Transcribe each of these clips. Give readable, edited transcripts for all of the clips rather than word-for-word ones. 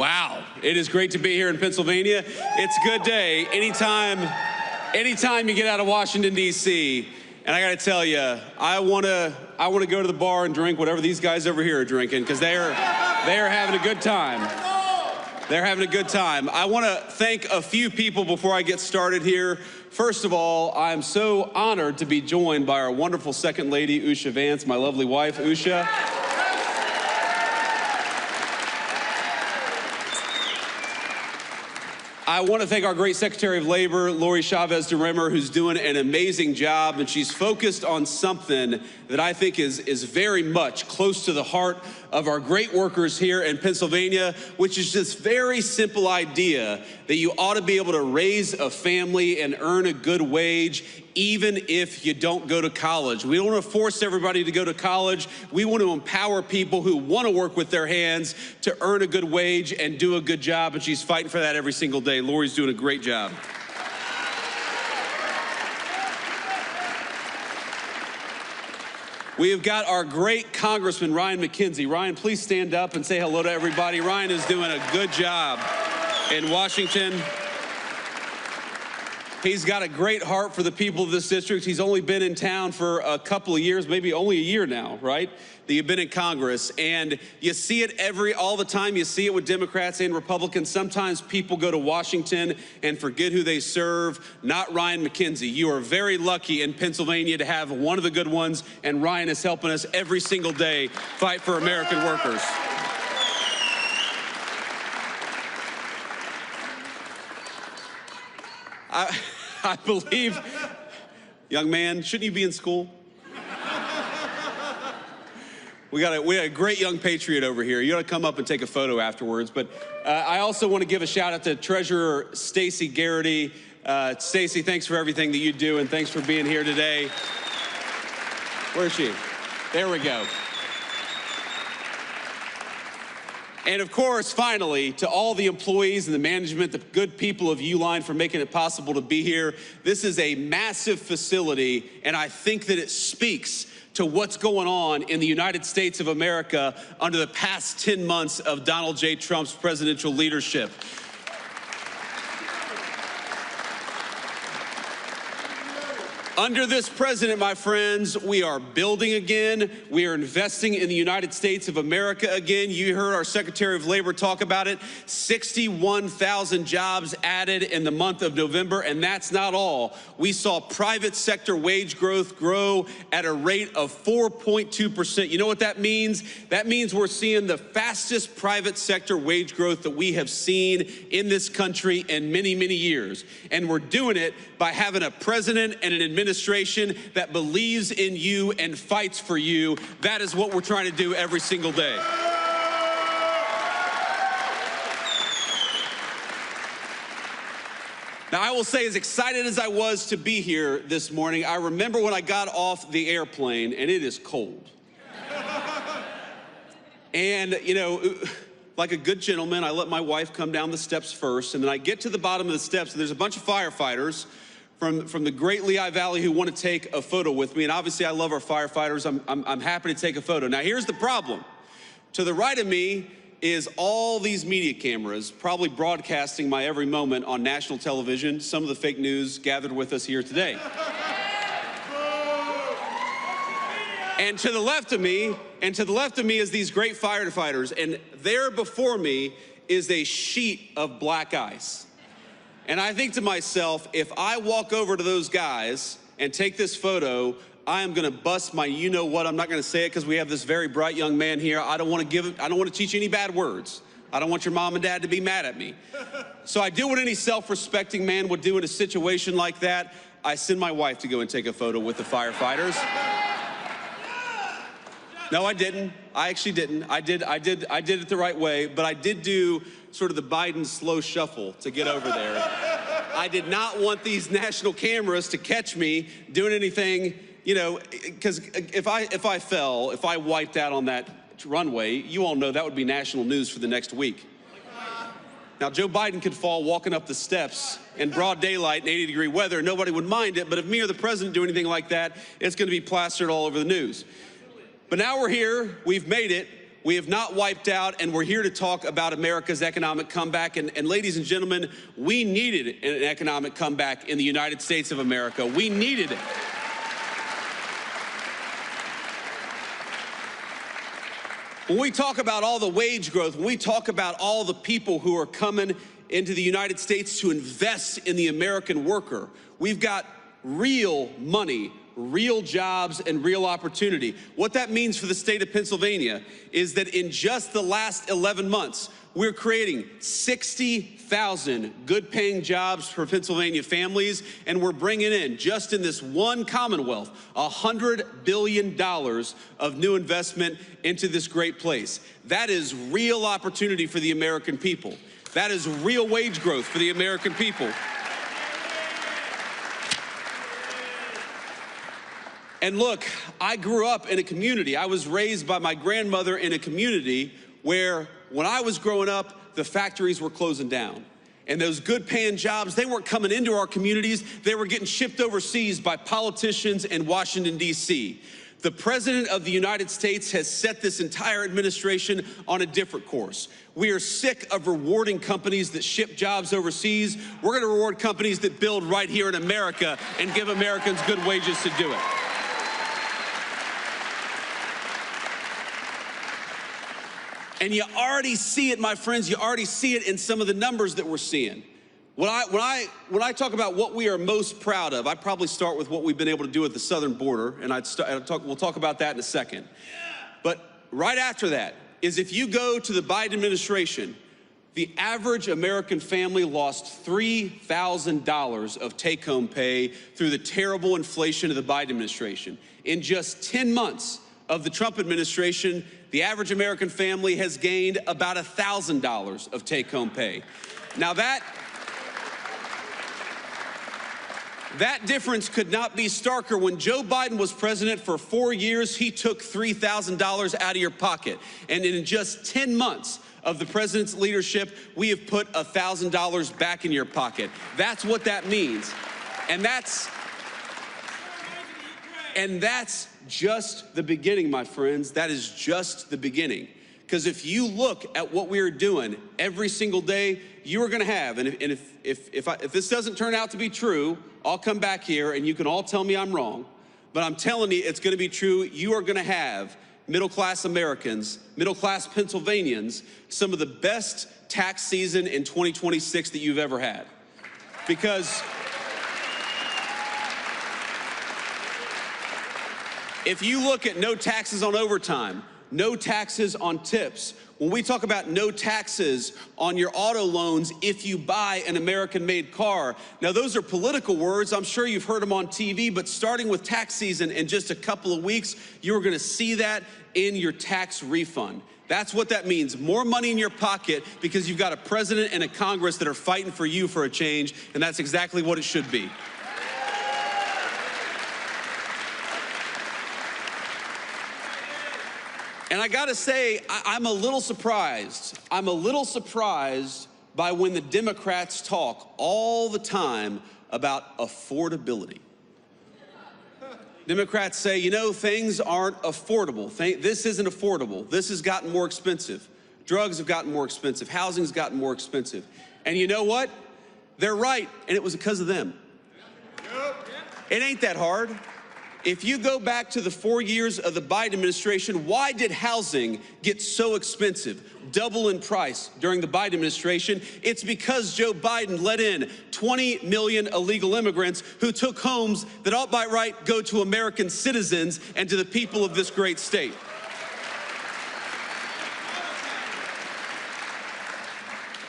Wow, it is great to be here in Pennsylvania. It's a good day. Anytime you get out of Washington, D.C., and I got to tell you, I want to go to the bar and drink whatever these guys over here are drinking, because they are having a good time. They're having a good time. I want to thank a few people before I get started here. First of all, I'm so honored to be joined by our wonderful second lady, Usha Vance, my lovely wife, Usha. I want to thank our great Secretary of Labor, Lori Chavez-DeRemer, who's doing an amazing job, and she's focused on something that I think is very much close to the heart of our great workers here in Pennsylvania, which is this very simple idea that you ought to be able to raise a family and earn a good wage even if you don't go to college. We don't want to force everybody to go to college. We want to empower people who want to work with their hands to earn a good wage and do a good job, and she's fighting for that every single day. Lori's doing a great job. We have got our great Congressman, Ryan McKenzie. Ryan, please stand up and say hello to everybody. Ryan is doing a good job in Washington. He's got a great heart for the people of this district. He's only been in town for a couple of years, maybe only a year now, right? That you've been in Congress. And you see it all the time. You see it with Democrats and Republicans. Sometimes people go to Washington and forget who they serve. Not Ryan McKenzie. You are very lucky in Pennsylvania to have one of the good ones, and Ryan is helping us every single day fight for American workers. I believe, young man, shouldn't you be in school? We got a great young patriot over here. You ought to come up and take a photo afterwards. But I also want to give a shout out to Treasurer Stacey Garrity. Stacey, thanks for everything that you do, and thanks for being here today. Where is she? There we go. And of course, finally, to all the employees and the management, the good people of Uline for making it possible to be here. This is a massive facility, and I think that it speaks to what's going on in the United States of America under the past 10 months of Donald J. Trump's presidential leadership. Under this president, my friends, we are building again. We are investing in the United States of America again. You heard our Secretary of Labor talk about it. 61,000 jobs added in the month of November, and that's not all. We saw private sector wage growth grow at a rate of 4.2%. You know what that means? That means we're seeing the fastest private sector wage growth that we have seen in this country in many, many years. And we're doing it by having a president and an administration that believes in you and fights for you. That is what we're trying to do every single day. Now, I will say, as excited as I was to be here this morning, I remember when I got off the airplane, and it is cold. And, you know, like a good gentleman, I let my wife come down the steps first, and then I get to the bottom of the steps, and there's a bunch of firefighters from the great Lehigh Valley who want to take a photo with me. And obviously, I love our firefighters. I'm happy to take a photo. Now, here's the problem. To the right of me is all these media cameras, probably broadcasting my every moment on national television. Some of the fake news gathered with us here today. And to the left of me is these great firefighters. And there before me is a sheet of black ice. And I think to myself, if I walk over to those guys and take this photo, I am gonna bust my you-know-what. I'm not gonna say it because we have this very bright young man here. I don't want to teach you any bad words. I don't want your mom and dad to be mad at me. So I do what any self-respecting man would do in a situation like that. I send my wife to go and take a photo with the firefighters. No, I didn't. I actually didn't. I did it the right way, but I did do sort of the Biden slow shuffle to get over there. I did not want these national cameras to catch me doing anything, you know, because if I wiped out on that runway, you all know that would be national news for the next week. Now, Joe Biden could fall walking up the steps in broad daylight in 80-degree weather. Nobody would mind it, but if me or the president do anything like that, it's going to be plastered all over the news. But now we're here. We've made it. We have not wiped out, and we're here to talk about America's economic comeback. And ladies and gentlemen, we needed an economic comeback in the United States of America. We needed it. When we talk about all the wage growth, when we talk about all the people who are coming into the United States to invest in the American worker, we've got real money, real jobs, and real opportunity. What that means for the state of Pennsylvania is that in just the last 11 months, we're creating 60,000 good-paying jobs for Pennsylvania families, and we're bringing in, just in this one Commonwealth, $100 billion of new investment into this great place. That is real opportunity for the American people. That is real wage growth for the American people. And look, I grew up in a community. I was raised by my grandmother in a community where, when I was growing up, the factories were closing down. And those good paying jobs, they weren't coming into our communities. They were getting shipped overseas by politicians in Washington, D.C. The President of the United States has set this entire administration on a different course. We are sick of rewarding companies that ship jobs overseas. We're going to reward companies that build right here in America and give Americans good wages to do it. And you already see it, my friends, you already see it in some of the numbers that we're seeing. When I talk about what we are most proud of, I probably start with what we've been able to do at the southern border, and we'll talk about that in a second. But right after that is, if you go to the Biden administration, the average American family lost $3,000 of take-home pay through the terrible inflation of the Biden administration. In just 10 months of the Trump administration, the average American family has gained about $1,000 of take-home pay. Now that difference could not be starker. When Joe Biden was president for 4 years, he took $3,000 out of your pocket. And in just 10 months of the president's leadership, we have put $1,000 back in your pocket. That's what that means. And that's just the beginning, my friends. That is just the beginning. Because if you look at what we are doing every single day, you are going to have, and if this doesn't turn out to be true, I'll come back here and you can all tell me I'm wrong, but I'm telling you it's going to be true. You are going to have middle-class Americans, middle-class Pennsylvanians, some of the best tax season in 2026 that you've ever had. Because if you look at no taxes on overtime, no taxes on tips, when we talk about no taxes on your auto loans if you buy an American-made car, now those are political words. I'm sure you've heard them on TV, but starting with tax season in just a couple of weeks, you're going to see that in your tax refund. That's what that means. More money in your pocket because you've got a president and a Congress that are fighting for you for a change, and that's exactly what it should be. And I gotta say, I'm a little surprised. I'm a little surprised by when the Democrats talk all the time about affordability. Democrats say, you know, things aren't affordable. This isn't affordable. This has gotten more expensive. Drugs have gotten more expensive. Housing's gotten more expensive. And you know what? They're right, and it was because of them. It ain't that hard. If you go back to the 4 years of the Biden administration, why did housing get so expensive, double in price during the Biden administration? It's because Joe Biden let in 20 million illegal immigrants who took homes that ought by right go to American citizens and to the people of this great state.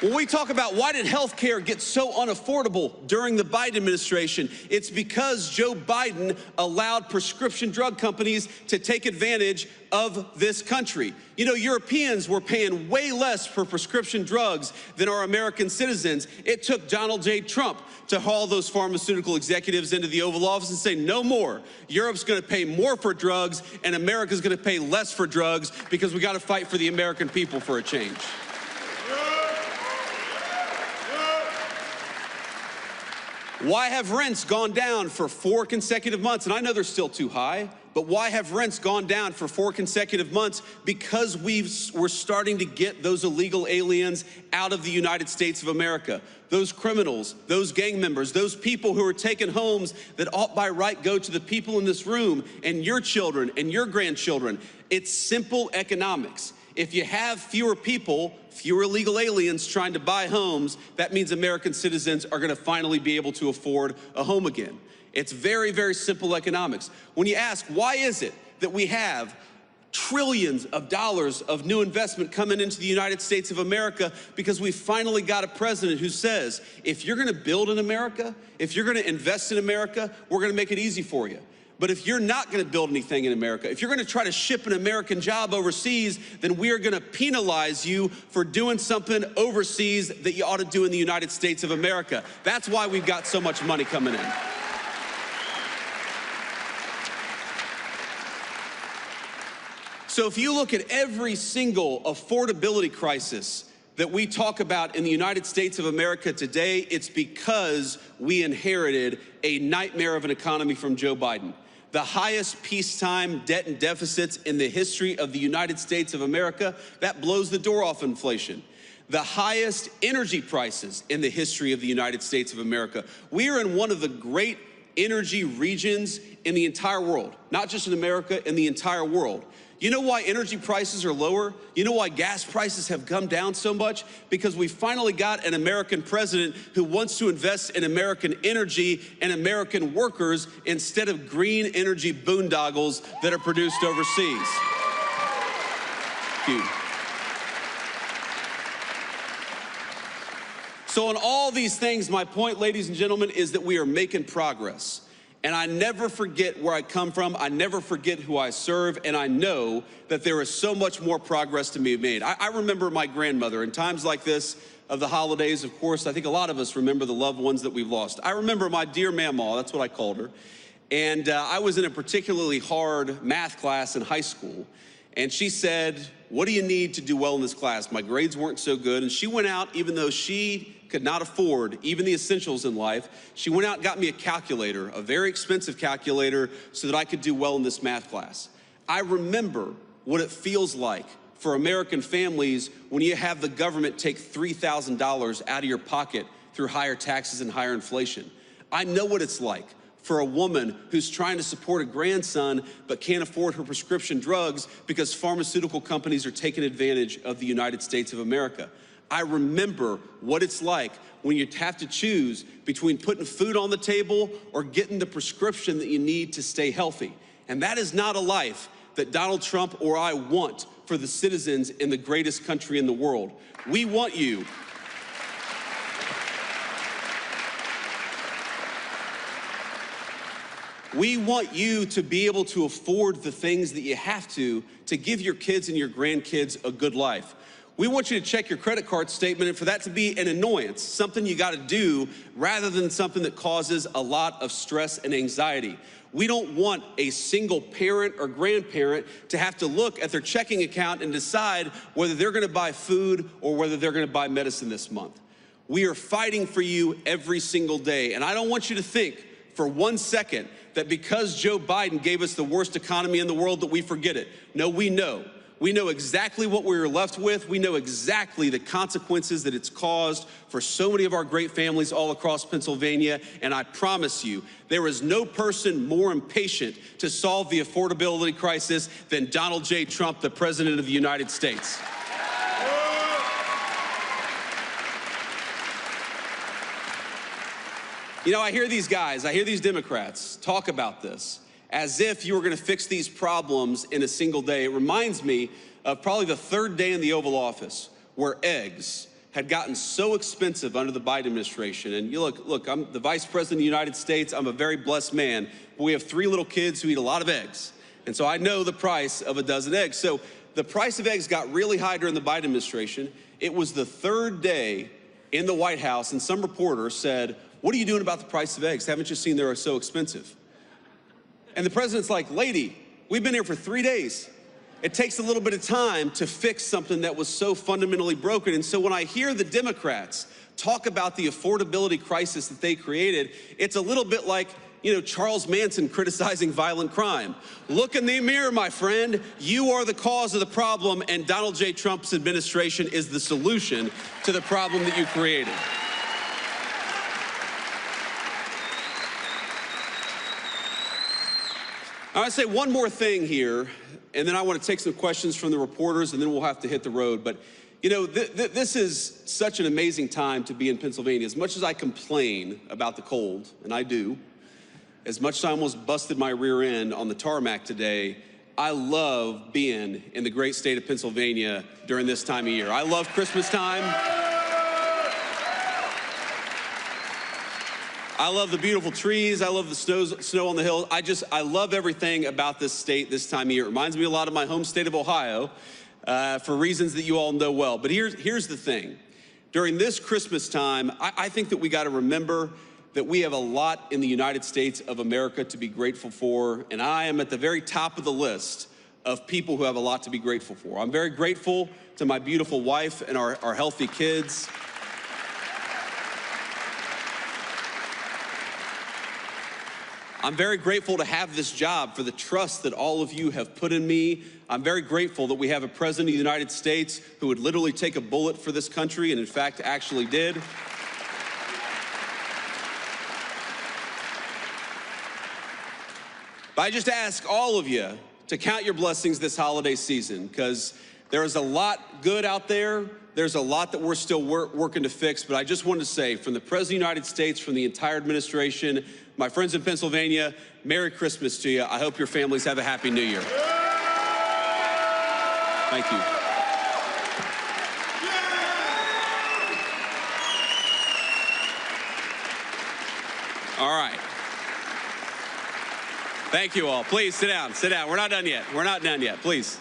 When we talk about why did health care get so unaffordable during the Biden administration, it's because Joe Biden allowed prescription drug companies to take advantage of this country. You know, Europeans were paying way less for prescription drugs than our American citizens. It took Donald J. Trump to haul those pharmaceutical executives into the Oval Office and say, no more. Europe's going to pay more for drugs, and America's going to pay less for drugs because we got to fight for the American people for a change. Why have rents gone down for 4 consecutive months? And I know they're still too high. But why have rents gone down for 4 consecutive months? Because we're starting to get those illegal aliens out of the United States of America. Those criminals, those gang members, those people who are taking homes that ought by right go to the people in this room and your children and your grandchildren. It's simple economics. If you have fewer people, fewer illegal aliens trying to buy homes, that means American citizens are going to finally be able to afford a home again. It's very, very simple economics. When you ask, why is it that we have trillions of dollars of new investment coming into the United States of America? Because we finally got a president who says, if you're gonna build in America, if you're gonna invest in America, we're gonna make it easy for you. But if you're not gonna build anything in America, if you're gonna try to ship an American job overseas, then we are gonna penalize you for doing something overseas that you ought to do in the United States of America. That's why we've got so much money coming in. So if you look at every single affordability crisis that we talk about in the United States of America today, it's because we inherited a nightmare of an economy from Joe Biden. The highest peacetime debt and deficits in the history of the United States of America, that blows the door off inflation. The highest energy prices in the history of the United States of America. We are in one of the great energy regions in the entire world, not just in America, in the entire world. You know why energy prices are lower? You know why gas prices have come down so much? Because we finally got an American president who wants to invest in American energy and American workers instead of green energy boondoggles that are produced overseas. Thank you. So on all these things, my point, ladies and gentlemen, is that we are making progress. And I never forget where I come from, I never forget who I serve, and I know that there is so much more progress to be made. I remember my grandmother in times like this of the holidays. Of course, I think a lot of us remember the loved ones that we've lost. I remember my dear Mamaw, that's what I called her, and I was in a particularly hard math class in high school, and she said, "What do you need to do well in this class?" My grades weren't so good, and she went out, even though she could not afford even the essentials in life, she went out and got me a calculator, a very expensive calculator, so that I could do well in this math class. I remember what it feels like for American families when you have the government take $3,000 out of your pocket through higher taxes and higher inflation. I know what it's like for a woman who's trying to support a grandson but can't afford her prescription drugs because pharmaceutical companies are taking advantage of the United States of America. I remember what it's like when you have to choose between putting food on the table or getting the prescription that you need to stay healthy. And that is not a life that Donald Trump or I want for the citizens in the greatest country in the world. We want you. We want you to be able to afford the things that you have to give your kids and your grandkids a good life. We want you to check your credit card statement and for that to be an annoyance, something you gotta do rather than something that causes a lot of stress and anxiety. We don't want a single parent or grandparent to have to look at their checking account and decide whether they're gonna buy food or whether they're gonna buy medicine this month. We are fighting for you every single day. And I don't want you to think for 1 second that because Joe Biden gave us the worst economy in the world that we forget it. No, we know. We know exactly what we were left with. We know exactly the consequences that it's caused for so many of our great families all across Pennsylvania. And I promise you, there is no person more impatient to solve the affordability crisis than Donald J. Trump, the President of the United States. You know, I hear these guys, I hear these Democrats talk about this as if you were gonna fix these problems in a single day. It reminds me of probably the 3rd day in the Oval Office where eggs had gotten so expensive under the Biden administration. And you look, I'm the Vice President of the United States, I'm a very blessed man, but we have 3 little kids who eat a lot of eggs. And so I know the price of a dozen eggs. So the price of eggs got really high during the Biden administration. It was the 3rd day in the White House and some reporter said, "What are you doing about the price of eggs? Haven't you seen they're so expensive?" And the president's like, "Lady, we've been here for 3 days. It takes a little bit of time to fix something that was so fundamentally broken." And so when I hear the Democrats talk about the affordability crisis that they created, it's a little bit like Charles Manson criticizing violent crime. Look in the mirror, my friend. You are the cause of the problem, and Donald J. Trump's administration is the solution to the problem that you created. I want to say one more thing here, and then I want to take some questions from the reporters, and then we'll have to hit the road. But, this is such an amazing time to be in Pennsylvania. As much as I complain about the cold, and I do, as much as I almost busted my rear end on the tarmac today, I love being in the great state of Pennsylvania during this time of year. I love Christmas time. I love the beautiful trees. I love the snow on the hills. I love everything about this state this time of year. It reminds me a lot of my home state of Ohio for reasons that you all know well. But here's the thing. During this Christmas time, I think that we got to remember that we have a lot in the United States of America to be grateful for, and I am at the very top of the list of people who have a lot to be grateful for. I'm very grateful to my beautiful wife and our healthy kids. I'm very grateful to have this job, for the trust that all of you have put in me. I'm very grateful that we have a president of the United States who would literally take a bullet for this country, and in fact actually did. But I just ask all of you to count your blessings this holiday season, because there is a lot good out there. There's a lot that we're still working to fix. But I just wanted to say, from the President of the United States, from the entire administration, my friends in Pennsylvania, Merry Christmas to you. I hope your families have a Happy New Year. Thank you. All right. Thank you all. Please sit down. Sit down. We're not done yet. We're not done yet. Please.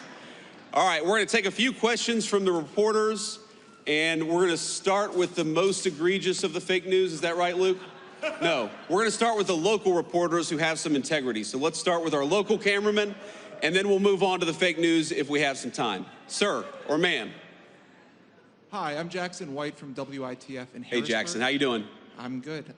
All right. We're going to take a few questions from the reporters, and we're going to start with the most egregious of the fake news. Is that right, Luke? No. We're going to start with the local reporters who have some integrity. So let's start with our local cameraman, and then we'll move on to the fake news if we have some time. Sir or ma'am? Hi, I'm Jackson White from WITF in Harrisburg. Hey, Jackson. How you doing? I'm good.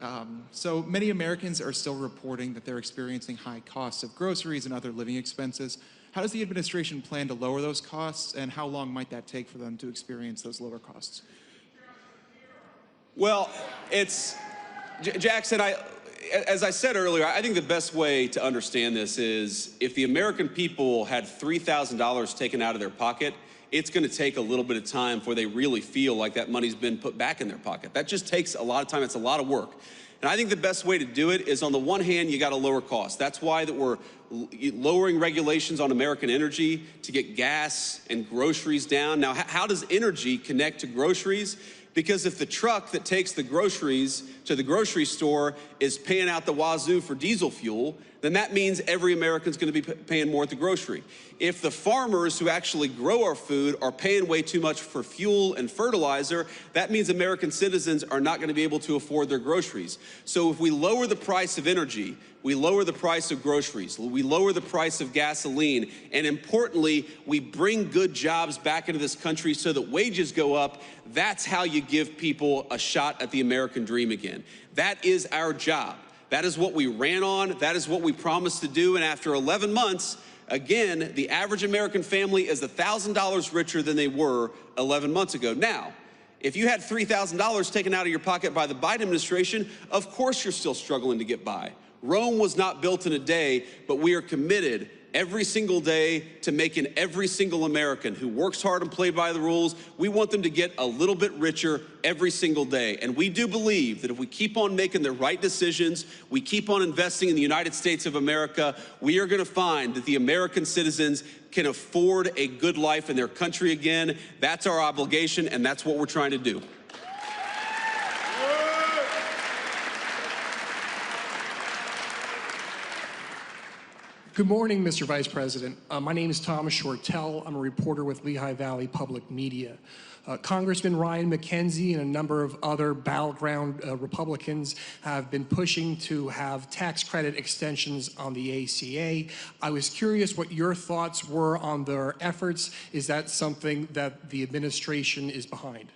So many Americans are still reporting that they're experiencing high costs of groceries and other living expenses. How does the administration plan to lower those costs, and how long might that take for them to experience those lower costs? Well, Jackson, as I said earlier, I think the best way to understand this is if the American people had $3,000 taken out of their pocket, it's going to take a little bit of time before they really feel like that money's been put back in their pocket. That just takes a lot of time. It's a lot of work. And I think the best way to do it is, on the one hand, you got to lower costs. That's why that we're lowering regulations on American energy to get gas and groceries down. Now, how does energy connect to groceries? Because if the truck that takes the groceries to the grocery store is paying out the wazoo for diesel fuel, then that means every American's going to be paying more at the grocery. If the farmers who actually grow our food are paying way too much for fuel and fertilizer, that means American citizens are not going to be able to afford their groceries. So if we lower the price of energy, we lower the price of groceries, we lower the price of gasoline, and importantly, we bring good jobs back into this country so that wages go up. That's how you give people a shot at the American dream again. That is our job. That is what we ran on. That is what we promised to do. And after 11 months, again, the average American family is $1,000 richer than they were 11 months ago. Now, if you had $3,000 taken out of your pocket by the Biden administration, of course you're still struggling to get by. Rome was not built in a day, but we are committed every single day to making every single American who works hard and plays by the rules, we want them to get a little bit richer every single day. And we do believe that if we keep on making the right decisions, we keep on investing in the United States of America, we are going to find that the American citizens can afford a good life in their country again. That's our obligation, and that's what we're trying to do. Good morning, Mr. Vice President. My name is Thomas Shortell. I'm a reporter with Lehigh Valley Public Media. Congressman Ryan McKenzie and a number of other battleground Republicans have been pushing to have tax credit extensions on the ACA. I was curious what your thoughts were on their efforts. Is that something that the administration is behind?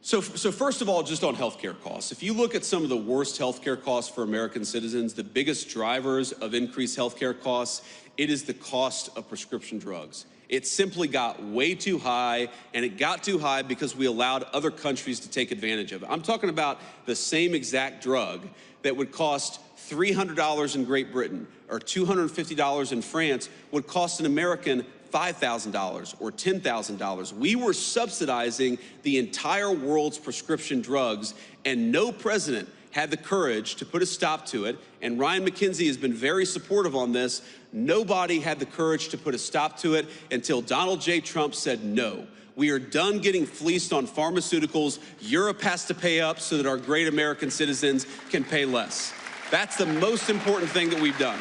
So first of all, just on healthcare costs, if you look at some of the worst healthcare costs for American citizens, the biggest drivers of increased healthcare costs, it is the cost of prescription drugs. It simply got way too high, and it got too high because we allowed other countries to take advantage of it. I'm talking about the same exact drug that would cost $300 in Great Britain or $250 in France would cost an American $5,000 or $10,000. We were subsidizing the entire world's prescription drugs, and no president had the courage to put a stop to it. And Ryan McKenzie has been very supportive on this. Nobody had the courage to put a stop to it until Donald J. Trump said no. We are done getting fleeced on pharmaceuticals. Europe has to pay up so that our great American citizens can pay less. That's the most important thing that we've done.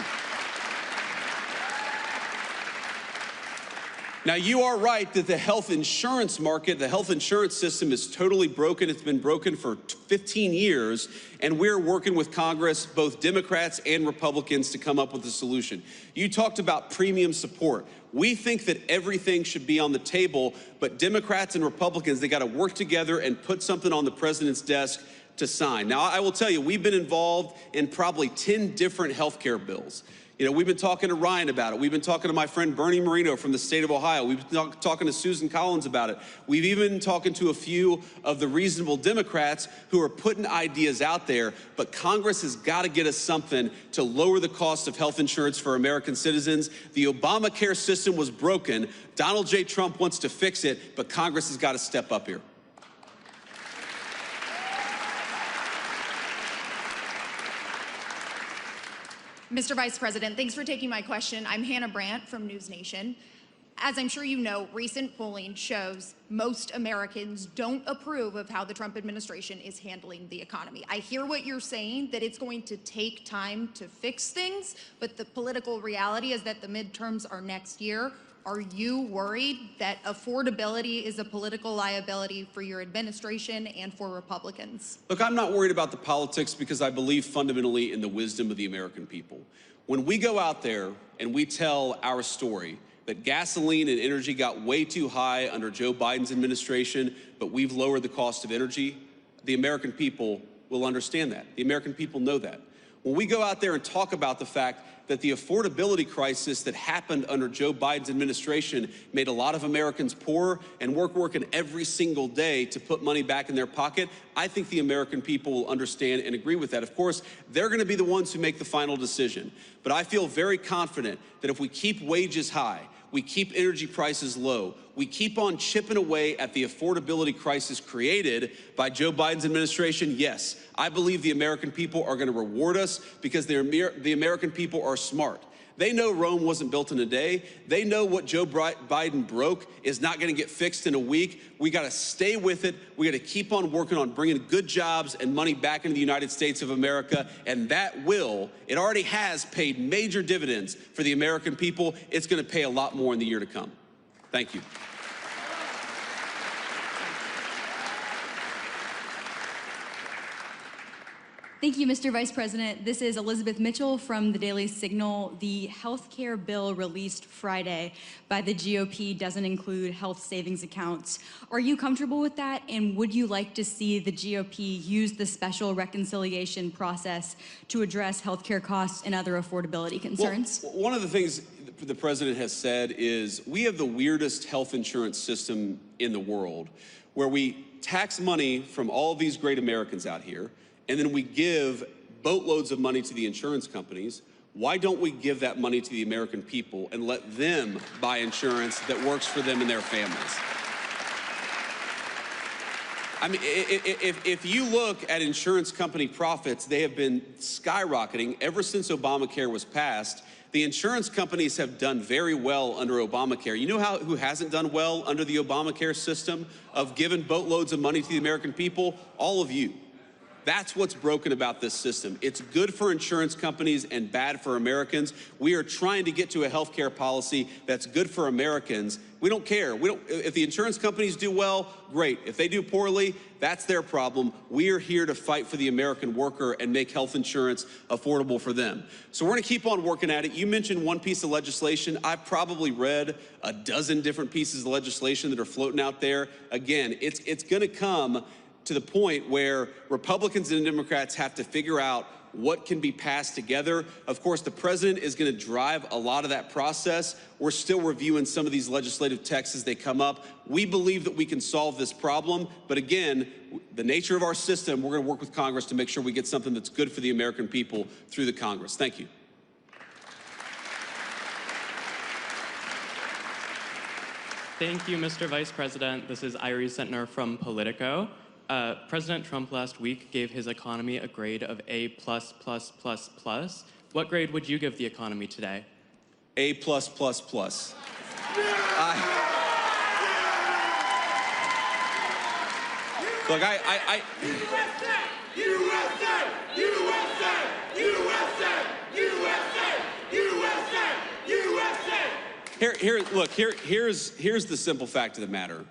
Now, you are right that the health insurance market, the health insurance system is totally broken. It's been broken for 15 years, and we're working with Congress, both Democrats and Republicans, to come up with a solution. You talked about premium support. We think that everything should be on the table, but Democrats and Republicans, they got to work together and put something on the president's desk to sign. Now, I will tell you, we've been involved in probably 10 different health care bills. You know, we've been talking to Ryan about it. We've been talking to my friend Bernie Moreno from the state of Ohio. We've been talking to Susan Collins about it. We've even been talking to a few of the reasonable Democrats who are putting ideas out there. But Congress has got to get us something to lower the cost of health insurance for American citizens. The Obamacare system was broken. Donald J. Trump wants to fix it, but Congress has got to step up here. Mr. Vice President, thanks for taking my question. I'm Hannah Brandt from News Nation. As I'm sure you know, recent polling shows most Americans don't approve of how the Trump administration is handling the economy. I hear what you're saying, that it's going to take time to fix things, but the political reality is that the midterms are next year. Are you worried that affordability is a political liability for your administration and for Republicans? Look, I'm not worried about the politics because I believe fundamentally in the wisdom of the American people. When we go out there and we tell our story that gasoline and energy got way too high under Joe Biden's administration, but we've lowered the cost of energy, the American people will understand that. The American people know that. When we go out there and talk about the fact that the affordability crisis that happened under Joe Biden's administration made a lot of Americans poorer, and we're working every single day to put money back in their pocket, I think the American people will understand and agree with that. Of course, they're going to be the ones who make the final decision. But I feel very confident that if we keep wages high, we keep energy prices low, we keep on chipping away at the affordability crisis created by Joe Biden's administration, yes, I believe the American people are going to reward us because the American people are smart. They know Rome wasn't built in a day. They know what Joe Biden broke is not going to get fixed in a week. We got to stay with it. We got to keep on working on bringing good jobs and money back into the United States of America. And that will, it already has paid major dividends for the American people. It's going to pay a lot more in the year to come. Thank you. Thank you, Mr. Vice President. This is Elizabeth Mitchell from the Daily Signal. The health care bill released Friday by the GOP doesn't include health savings accounts. Are you comfortable with that? And would you like to see the GOP use the special reconciliation process to address health care costs and other affordability concerns? Well, one of the things the president has said is we have the weirdest health insurance system in the world, where we tax money from all of these great Americans out here, and then we give boatloads of money to the insurance companies. Why don't we give that money to the American people and let them buy insurance that works for them and their families? I mean, if you look at insurance company profits, they have been skyrocketing ever since Obamacare was passed. The insurance companies have done very well under Obamacare. You know who hasn't done well under the Obamacare system of giving boatloads of money to the American people? All of you. That's what's broken about this system. It's good for insurance companies and bad for Americans. We are trying to get to a health care policy that's good for Americans. We don't care. If the insurance companies do well, great. If they do poorly, that's their problem. We are here to fight for the American worker and make health insurance affordable for them. So we're going to keep on working at it. You mentioned one piece of legislation. I've probably read a dozen different pieces of legislation that are floating out there. Again, it's going to come to the point where Republicans and Democrats have to figure out what can be passed together. Of course, the president is going to drive a lot of that process. We're still reviewing some of these legislative texts as they come up. We believe that we can solve this problem. But again, the nature of our system, we're going to work with Congress to make sure we get something that's good for the American people through the Congress. Thank you. Thank you, Mr. Vice President. This is Iris Sentner from Politico. President Trump last week gave his economy a grade of A++++. What grade would you give the economy today? A++++. Look, Here's the simple fact of the matter.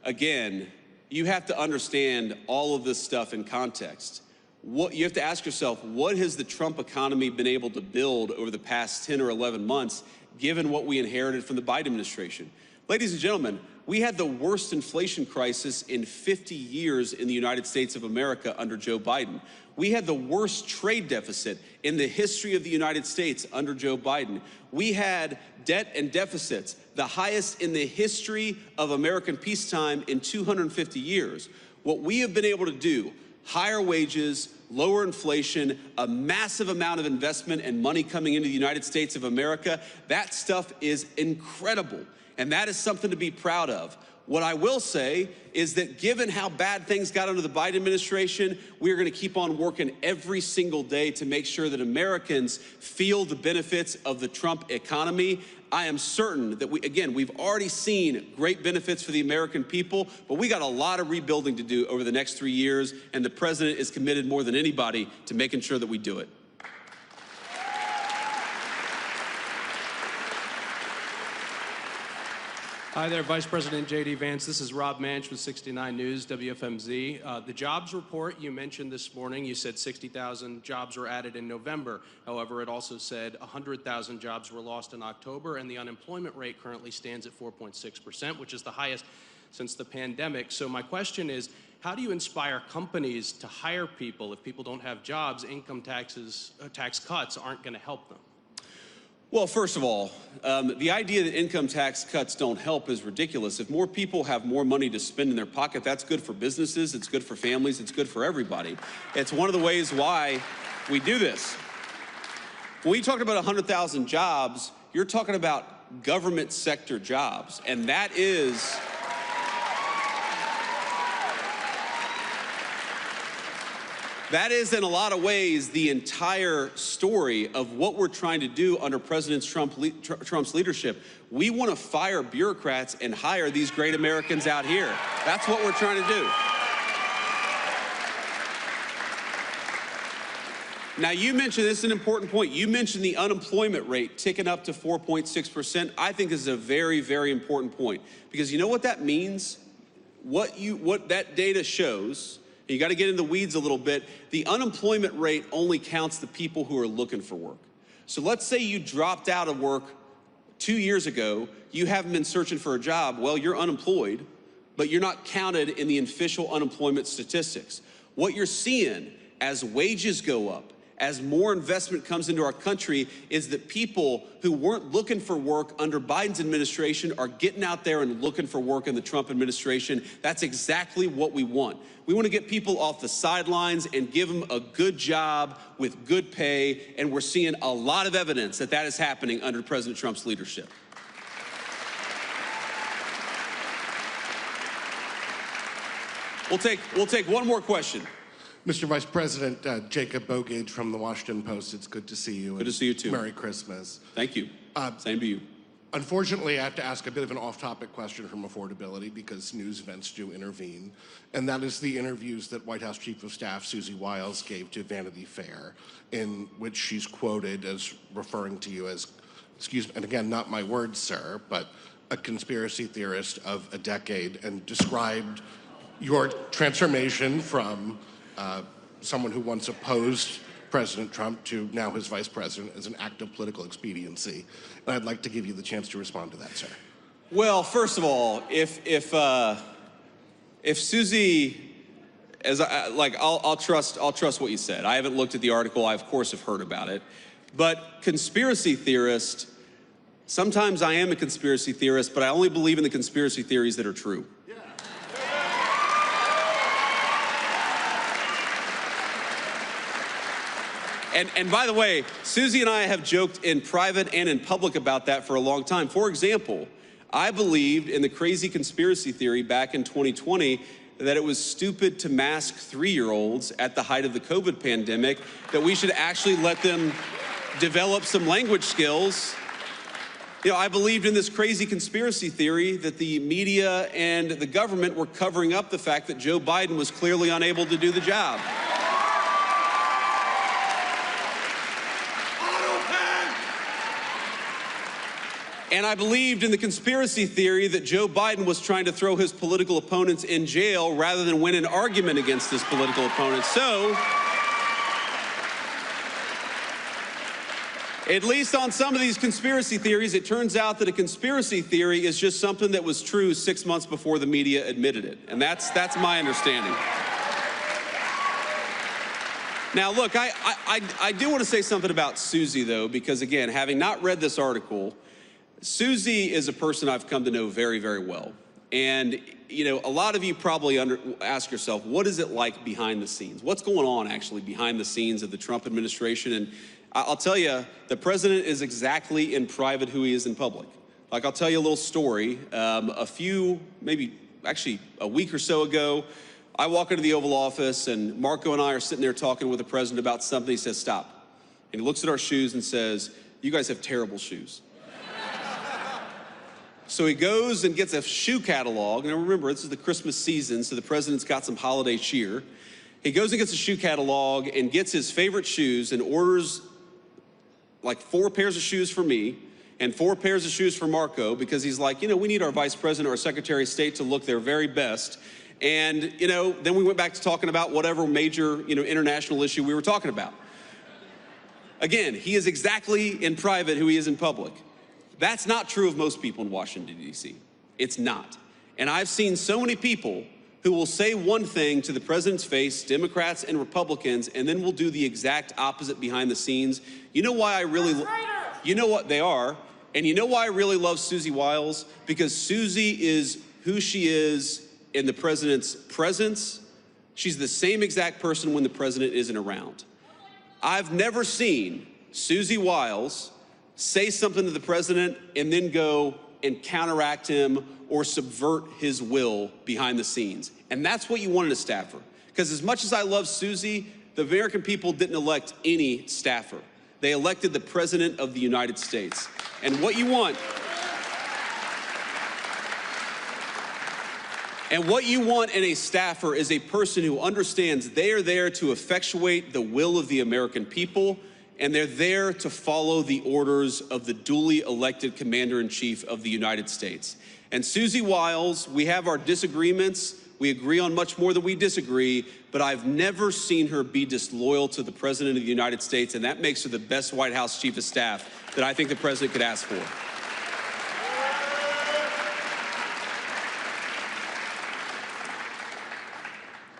Again, you have to understand all of this stuff in context. You have to ask yourself, what has the Trump economy been able to build over the past 10 or 11 months, given what we inherited from the Biden administration? Ladies and gentlemen, we had the worst inflation crisis in 50 years in the United States of America under Joe Biden. We had the worst trade deficit in the history of the United States under Joe Biden. We had debt and deficits, the highest in the history of American peacetime in 250 years. What we have been able to do, higher wages, lower inflation, a massive amount of investment and money coming into the United States of America, that stuff is incredible. And that is something to be proud of. What I will say is that given how bad things got under the Biden administration, we're going to keep on working every single day to make sure that Americans feel the benefits of the Trump economy. I am certain that we've already seen great benefits for the American people, but we got a lot of rebuilding to do over the next 3 years, and the president is committed more than anybody to making sure that we do it. Hi there, Vice President J.D. Vance. This is Rob Manch with 69 News, WFMZ. The jobs report you mentioned this morning, you said 60,000 jobs were added in November. However, it also said 100,000 jobs were lost in October, and the unemployment rate currently stands at 4.6%, which is the highest since the pandemic. So my question is, how do you inspire companies to hire people? If people don't have jobs, income tax cuts aren't going to help them. Well, first of all, the idea that income tax cuts don't help is ridiculous. If more people have more money to spend in their pocket, that's good for businesses, it's good for families, it's good for everybody. It's one of the ways why we do this. When you talk about 100,000 jobs, you're talking about government sector jobs, and that is in a lot of ways the entire story of what we're trying to do under President Trump's leadership. We want to fire bureaucrats and hire these great Americans out here. That's what we're trying to do. Now, you mentioned, this is an important point, you mentioned the unemployment rate ticking up to 4.6%. I think this is a very, very important point, because you know what that means? What that data shows, you got to get in the weeds a little bit. The unemployment rate only counts the people who are looking for work. So let's say you dropped out of work 2 years ago, you haven't been searching for a job. Well, you're unemployed, but you're not counted in the official unemployment statistics. What you're seeing as wages go up, as more investment comes into our country, is that people who weren't looking for work under Biden's administration are getting out there and looking for work in the Trump administration. That's exactly what we want. We want to get people off the sidelines and give them a good job with good pay, and we're seeing a lot of evidence that that is happening under President Trump's leadership. We'll take one more question. Mr. Vice President, Jacob Bogage from the Washington Post. It's good to see you. Good to see you too. Merry Christmas. Thank you. Same to you. Unfortunately, I have to ask a bit of an off-topic question from affordability because news events do intervene, and that is the interviews that White House Chief of Staff Susie Wiles gave to Vanity Fair, in which she's quoted as referring to you as, excuse me, and again, not my words, sir, but a conspiracy theorist of a decade, and described your transformation from someone who once opposed President Trump to now his vice president as an act of political expediency. And I'd like to give you the chance to respond to that, sir. Well, first of all, if Susie I'll trust what you said. I haven't looked at the article. I of course have heard about it. But conspiracy theorist, sometimes I am a conspiracy theorist, but I only believe in the conspiracy theories that are true. And by the way, Susie and I have joked in private and in public about that for a long time. For example, I believed in the crazy conspiracy theory back in 2020 that it was stupid to mask 3-year-olds at the height of the COVID pandemic, that we should actually let them develop some language skills. You know, I believed in this crazy conspiracy theory that the media and the government were covering up the fact that Joe Biden was clearly unable to do the job. And I believed in the conspiracy theory that Joe Biden was trying to throw his political opponents in jail rather than win an argument against his political opponents. So, at least on some of these conspiracy theories, it turns out that a conspiracy theory is just something that was true 6 months before the media admitted it. And that's my understanding. Now, look, I do want to say something about Susie, though, because, again, having not read this article, Susie is a person I've come to know very, very well. And, you know, a lot of you probably ask yourself, what is it like behind the scenes? What's going on actually behind the scenes of the Trump administration? And I'll tell you, the president is exactly in private who he is in public. Like, I'll tell you a little story. Maybe a week or so ago, I walk into the Oval Office and Marco and I are sitting there talking with the president about something. He says, stop. And he looks at our shoes and says, you guys have terrible shoes. So he goes and gets a shoe catalog. And remember, this is the Christmas season, so the president's got some holiday cheer. He goes and gets a shoe catalog and gets his favorite shoes and orders like 4 pairs of shoes for me and 4 pairs of shoes for Marco, because he's like, you know, we need our vice president or secretary of state to look their very best. And, you know, then we went back to talking about whatever major, you know, international issue we were talking about. Again, he is exactly in private who he is in public. That's not true of most people in Washington, D.C. It's not. And I've seen so many people who will say one thing to the president's face, Democrats and Republicans, and then will do the exact opposite behind the scenes. You know why I really, you know what they are, and you know why I really love Susie Wiles? Because Susie is who she is in the president's presence. She's the same exact person when the president isn't around. I've never seen Susie Wiles say something to the president and then go and counteract him or subvert his will behind the scenes. And that's what you want in a staffer. Because as much as I love Susie, the American people didn't elect any staffer. They elected the President of the United States. And what you want, in a staffer is a person who understands they are there to effectuate the will of the American people, and they're there to follow the orders of the duly elected Commander-in-Chief of the United States. And Susie Wiles, we have our disagreements. We agree on much more than we disagree, but I've never seen her be disloyal to the President of the United States, and that makes her the best White House Chief of Staff that I think the President could ask for.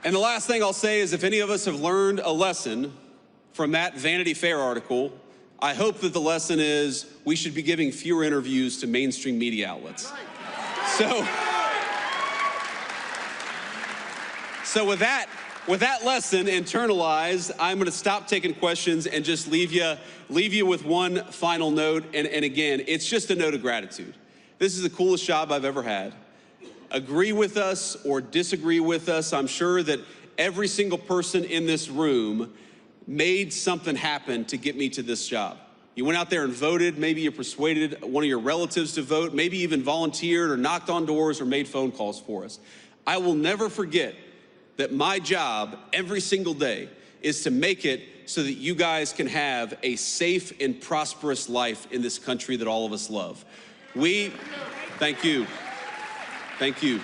And the last thing I'll say is, if any of us have learned a lesson from that Vanity Fair article, I hope that the lesson is we should be giving fewer interviews to mainstream media outlets. So with that lesson internalized, I'm going to stop taking questions and just leave you with one final note. And again, it's just a note of gratitude. This is the coolest job I've ever had. Agree with us or disagree with us, I'm sure that every single person in this room made something happen to get me to this job. You went out there and voted. Maybe you persuaded one of your relatives to vote, maybe even volunteered or knocked on doors or made phone calls for us. I will never forget that my job every single day is to make it so that you guys can have a safe and prosperous life in this country that all of us love. Thank you. Thank you.